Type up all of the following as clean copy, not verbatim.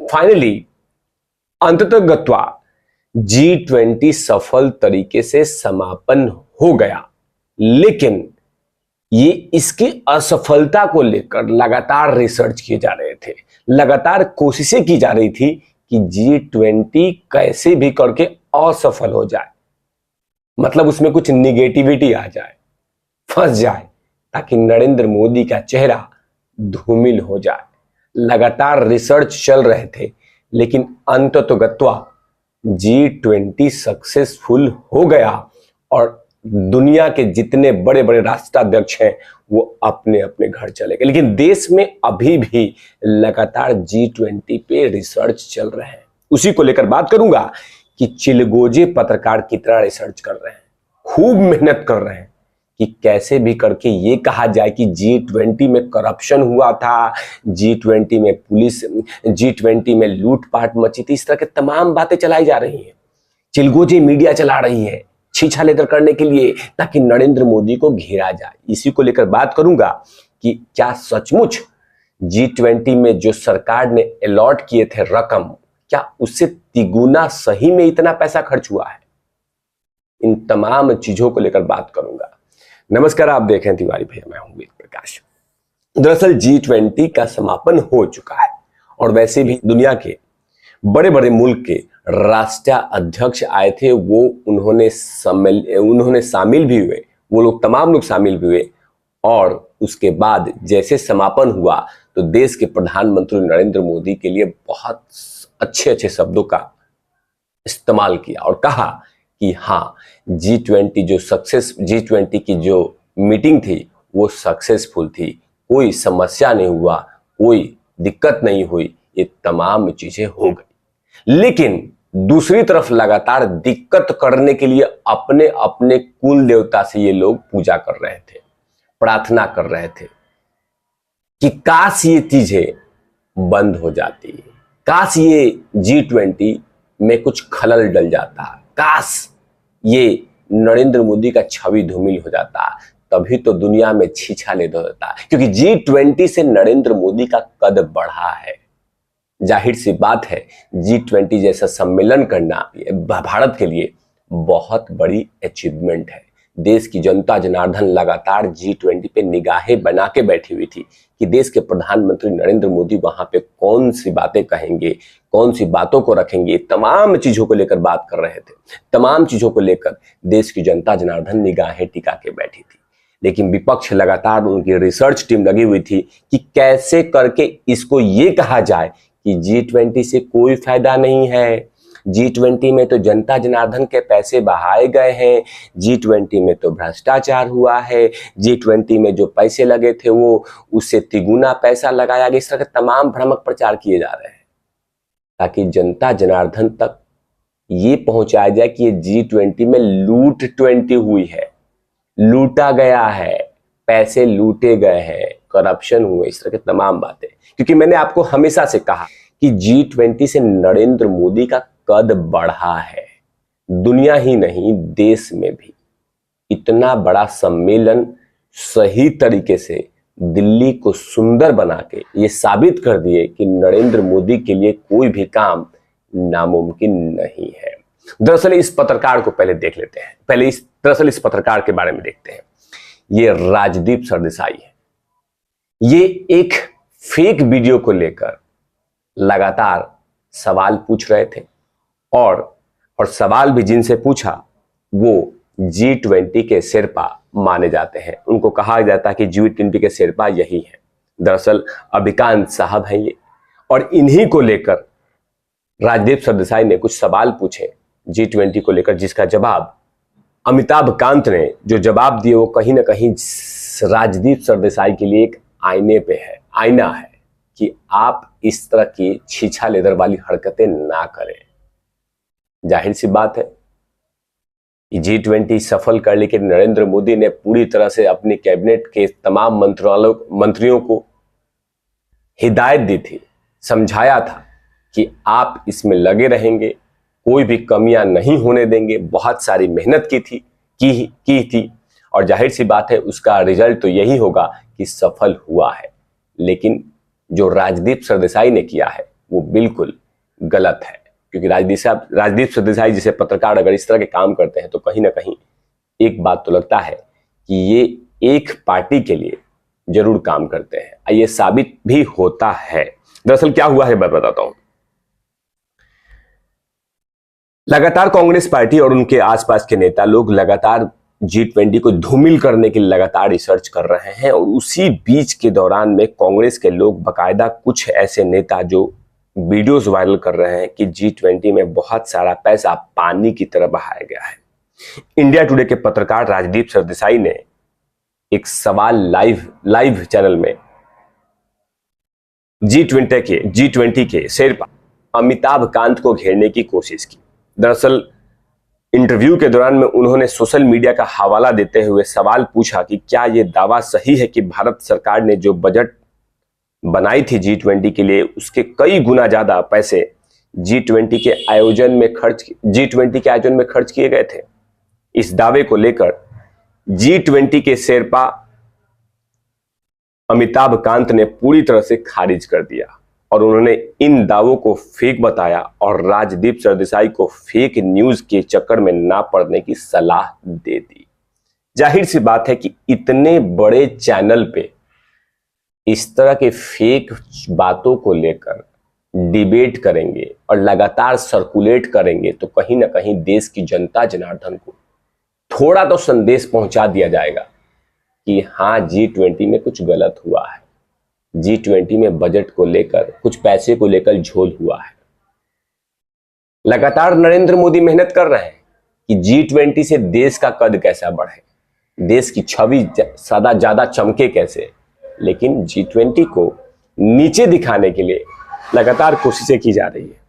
Finally अंततः G20 सफल तरीके से समापन हो गया, लेकिन ये इसकी असफलता को लेकर लगातार रिसर्च किए जा रहे थे, लगातार कोशिशें की जा रही थी कि G20 कैसे भी करके असफल हो जाए, मतलब उसमें कुछ निगेटिविटी आ जाए, फंस जाए, ताकि नरेंद्र मोदी का चेहरा धूमिल हो जाए। लगातार रिसर्च चल रहे थे, लेकिन अंततः G20 सक्सेसफुल हो गया और दुनिया के जितने बड़े बड़े राष्ट्राध्यक्ष हैं वो अपने अपने घर चले गए। लेकिन देश में अभी भी लगातार G20 पे रिसर्च चल रहे हैं। उसी को लेकर बात करूंगा कि चिलगोजे पत्रकार कितना रिसर्च कर रहे हैं, खूब मेहनत कर रहे हैं कि कैसे भी करके ये कहा जाए कि G20 में करप्शन हुआ था, G20 में पुलिस, G20 में लूटपाट मची थी। इस तरह के तमाम बातें चलाई जा रही हैं, चिलगोजे मीडिया चला रही है छीछा लेकर करने के लिए, ताकि नरेंद्र मोदी को घेरा जाए। इसी को लेकर बात करूंगा कि क्या सचमुच G20 में जो सरकार ने अलॉट किए थे रकम, क्या उससे तिगुना सही में इतना पैसा खर्च हुआ है। इन तमाम चीजों को लेकर बात करूंगा। नमस्कार, आप देख रहे हैं तिवारी भैया, मैं हूं वेद प्रकाश। दरअसल G20 का समापन हो चुका है और वैसे भी दुनिया के बड़े बड़े मुल्क के राष्ट्राध्यक्ष आए थे, वो उन्होंने शामिल भी हुए, वो लोग तमाम लोग शामिल भी हुए। और उसके बाद जैसे समापन हुआ तो देश के प्रधानमंत्री नरेंद्र मोदी के लिए बहुत अच्छे अच्छे शब्दों का इस्तेमाल किया और कहा कि हाँ, G20 की जो मीटिंग थी वो सक्सेसफुल थी, कोई समस्या नहीं हुआ, कोई दिक्कत नहीं हुई, ये तमाम चीजें हो गई। लेकिन दूसरी तरफ लगातार दिक्कत करने के लिए अपने अपने कुल देवता से ये लोग पूजा कर रहे थे, प्रार्थना कर रहे थे कि काश ये चीजें बंद हो जाती, काश ये G20 में कुछ खलल डल जाता, काश ये नरेंद्र मोदी का छवि धूमिल हो जाता, तभी तो दुनिया में छीछालेद होता। क्योंकि G20 से नरेंद्र मोदी का कद बढ़ा है। जाहिर सी बात है, G20 जैसा सम्मेलन करना भारत के लिए बहुत बड़ी अचीवमेंट है। देश की जनता जनार्दन लगातार G20 पे निगाहें बना के बैठी हुई थी कि देश के प्रधानमंत्री नरेंद्र मोदी वहां पे कौन सी बातें कहेंगे, कौन सी बातों को रखेंगे, तमाम चीजों को लेकर बात कर रहे थे। तमाम चीजों को लेकर देश की जनता जनार्दन निगाहें टिका के बैठी थी। लेकिन विपक्ष लगातार, उनकी रिसर्च टीम लगी हुई थी कि कैसे करके इसको ये कहा जाए कि G20 से कोई फायदा नहीं है, G20 में तो जनता जनार्दन के पैसे बहाए गए हैं, G20 में तो भ्रष्टाचार हुआ है, G20 में जो पैसे लगे थे वो उससे तिगुना पैसा लगाया गया। इस तरह के तमाम भ्रामक प्रचार किए जा रहे हैं ताकि जनता जनार्दन तक ये पहुंचाया जाए कि ये G20 में लूट 20 हुई है, लूटा गया है, पैसे लूटे गए हैं, करप्शन हुए, इस तरह के तमाम बातें। क्योंकि मैंने आपको हमेशा से कहा कि G20 से नरेंद्र मोदी का कद बढ़ा है, दुनिया ही नहीं देश में भी। इतना बड़ा सम्मेलन सही तरीके से दिल्ली को सुंदर बना के ये साबित कर दिए कि नरेंद्र मोदी के लिए कोई भी काम नामुमकिन नहीं है। दरअसल इस पत्रकार को पहले देख लेते हैं, दरअसल इस पत्रकार के बारे में देखते हैं। ये राजदीप सरदेसाई है। ये एक फेक वीडियो को लेकर लगातार सवाल पूछ रहे थे और सवाल भी जिनसे पूछा वो G20 के शेरपा माने जाते हैं। उनको कहा जाता है कि G20 के शेरपा यही है। दरअसल अभिकांत साहब हैं ये, और इन्हीं को लेकर राजदीप सरदेसाई ने कुछ सवाल पूछे G20 को लेकर, जिसका जवाब अमिताभ कांत ने जो जवाब दिए वो कहीं ना कहीं राजदीप सरदेसाई के लिए एक आईना है कि आप इस तरह की छीछा लेदर वाली हरकतें ना करें। जाहिर सी बात है कि G20 सफल करने के नरेंद्र मोदी ने पूरी तरह से अपनी कैबिनेट के तमाम मंत्रियों को हिदायत दी थी, समझाया था कि आप इसमें लगे रहेंगे, कोई भी कमियां नहीं होने देंगे। बहुत सारी मेहनत की थी और जाहिर सी बात है उसका रिजल्ट तो यही होगा कि सफल हुआ है। लेकिन जो राजदीप सरदेसाई ने किया है वो बिल्कुल गलत है। क्योंकि राजदीप सरदेसाई जैसे पत्रकार अगर इस तरह के काम करते हैं तो कहीं ना कहीं एक बात तो लगता है कि ये एक पार्टी के लिए जरूर काम करते हैं। ये साबित भी होता है। दरअसल क्या हुआ है मैं बताता हूं। लगातार कांग्रेस पार्टी और उनके आसपास के नेता लोग लगातार G20 को धूमिल करने के लिए लगातार रिसर्च कर रहे हैं, और उसी बीच के दौरान में कांग्रेस के लोग बाकायदा कुछ ऐसे नेता जो वीडियोस वायरल कर रहे हैं कि G20 में बहुत सारा पैसा पानी की तरह बहाया गया है। इंडिया टुडे के पत्रकार राजदीप सरदेसाई ने एक सवाल लाइव चैनल में G20 के शेरपा अमिताभ कांत को घेरने की कोशिश की। दरअसल इंटरव्यू के दौरान में उन्होंने सोशल मीडिया का हवाला देते हुए सवाल पूछा कि क्या यह दावा सही है कि भारत सरकार ने जो बजट बनाई थी G20 के लिए उसके कई गुना ज्यादा पैसे G20 के आयोजन में खर्च किए गए थे। इस दावे को लेकर G20 के शेरपा अमिताभ कांत ने पूरी तरह से खारिज कर दिया, और उन्होंने इन दावों को फेक बताया और राजदीप सरदेसाई को फेक न्यूज के चक्कर में ना पड़ने की सलाह दे दी। जाहिर सी बात है कि इतने बड़े चैनल पे इस तरह के फेक बातों को लेकर डिबेट करेंगे और लगातार सर्कुलेट करेंगे तो कहीं ना कहीं देश की जनता जनार्दन को थोड़ा तो संदेश पहुंचा दिया जाएगा कि हाँ G20 में कुछ गलत हुआ है, G20 में बजट को लेकर कुछ पैसे को लेकर झोल हुआ है। लगातार नरेंद्र मोदी मेहनत कर रहे हैं कि G20 से देश का कद कैसा बढ़े, देश की छवि ज्यादा चमके कैसे, लेकिन G20 को नीचे दिखाने के लिए लगातार कोशिशें की जा रही है।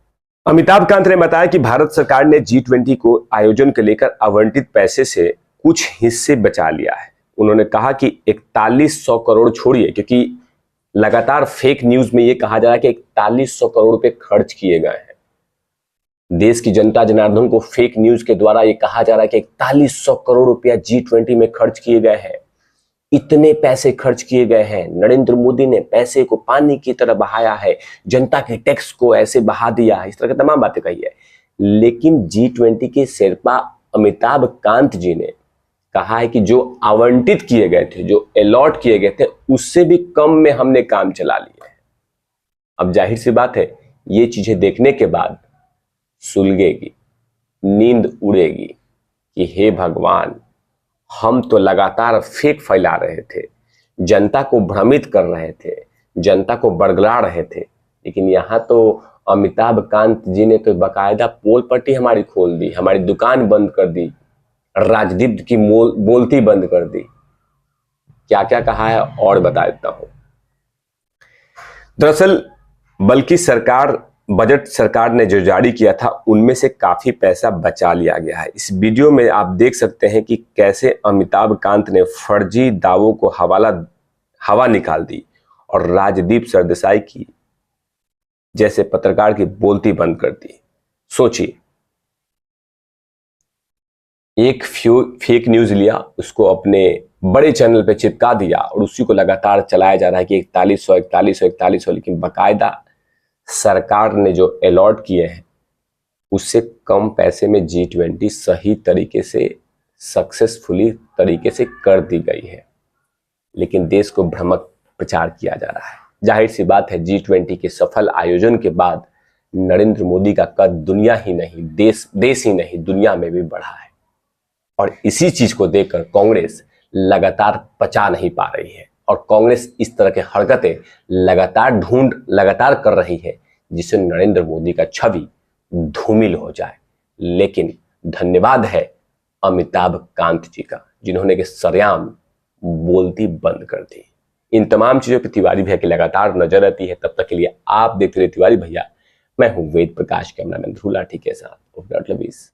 अमिताभ कांत ने बताया कि भारत सरकार ने G20 को आयोजन के लेकर आवंटित पैसे से कुछ हिस्से बचा लिया है। उन्होंने कहा कि 4100 करोड़ छोड़िए, क्योंकि लगातार फेक न्यूज में यह कहा जा रहा है कि 4100 करोड़ रुपए खर्च किए गए हैं। देश की जनता जनार्दन को फेक न्यूज के द्वारा यह कहा जा रहा है कि 4100 करोड़ रुपया G20 में खर्च किए गए हैं, इतने पैसे खर्च किए गए हैं, नरेंद्र मोदी ने पैसे को पानी की तरह बहाया है, जनता के टैक्स को ऐसे बहा दिया है, इस तरह की तमाम बातें कही है। लेकिन G20 के शेरपा अमिताभ कांत जी ने कहा है कि जो आवंटित किए गए थे, जो अलॉट किए गए थे, उससे भी कम में हमने काम चला लिया है। अब जाहिर सी बात है ये चीजें देखने के बाद सुलगेगी, नींद उड़ेगी कि हे भगवान, हम तो लगातार फेक फैला रहे थे, जनता को भ्रमित कर रहे थे, जनता को बरगला रहे थे, लेकिन यहां तो अमिताभ कांत जी ने तो बाकायदा पोल पट्टी हमारी खोल दी, हमारी दुकान बंद कर दी, राजदीप की बोलती बंद कर दी। क्या क्या कहा है और बता देता हूं। दरअसल बल्कि बजट सरकार ने जो जारी किया था उनमें से काफी पैसा बचा लिया गया है। इस वीडियो में आप देख सकते हैं कि कैसे अमिताभ कांत ने फर्जी दावों को हवा निकाल दी और राजदीप सरदेसाई की जैसे पत्रकार की बोलती बंद कर दी। सोचिए, एक फेक न्यूज लिया, उसको अपने बड़े चैनल पे चिपका दिया और उसी को लगातार चलाया जा रहा है कि 4100, लेकिन बाकायदा सरकार ने जो अलॉट किए हैं उससे कम पैसे में G20 सही तरीके से सक्सेसफुली तरीके से कर दी गई है, लेकिन देश को भ्रमक प्रचार किया जा रहा है। जाहिर सी बात है G20 के सफल आयोजन के बाद नरेंद्र मोदी का कद दुनिया ही नहीं, देश ही नहीं, दुनिया में भी बढ़ा है, और इसी चीज को देखकर कांग्रेस लगातार पचा नहीं पा रही है, और कांग्रेस इस तरह के हरकतें लगातार कर रही है जिससे नरेंद्र मोदी का छवि धूमिल हो जाए। लेकिन धन्यवाद है अमिताभ कांत जी का, जिन्होंने के सरेआम बोलती बंद कर दी। इन तमाम चीजों पर तिवारी भैया की लगातार नजर रहती है। तब तक के लिए आप देखते रहिए तिवारी भैया। मैं हूं वेद प्रकाश, कैमरामैन ध्रुव लाठी के साथ।